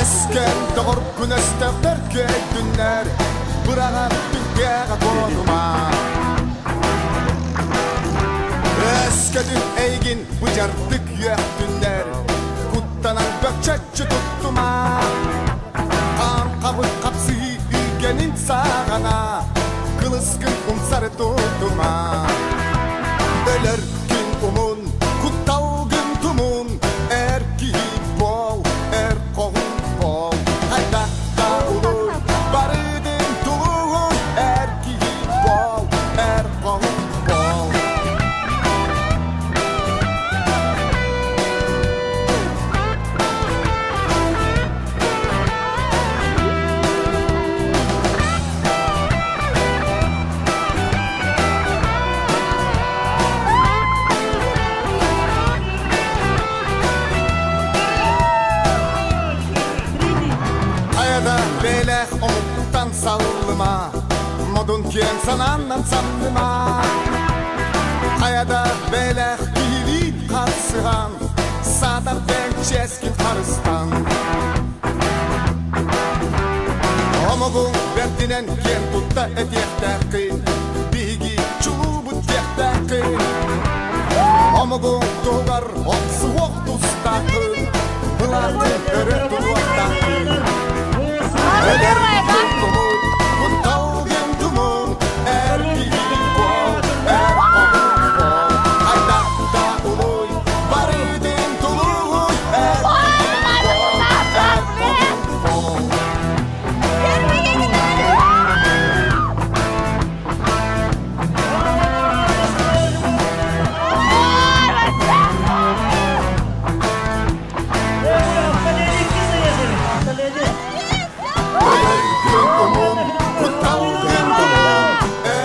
Esken doğur güneşlerke günler bırakıp dünyaya doğduma. Eskedin eygin bıcardık yok günler kuttanan gökçekçi tuttuma. Kan kabuk kapsı ülkenin sağına kılıskın umsarı tuttuma. Ölür gün umun kuttal gün tumun erki bol er kohun bol hayda da olur barıdın tuğun erki bol er kohun bol. Belek omuktan sallıma modun kien sanandan sandıma. Hayada belek bilit karsıhan sada ben çeskin harıstan. Omugun vertinen kien tutta etiyektekin bigi çubut yektekin. Omugun doğar oksu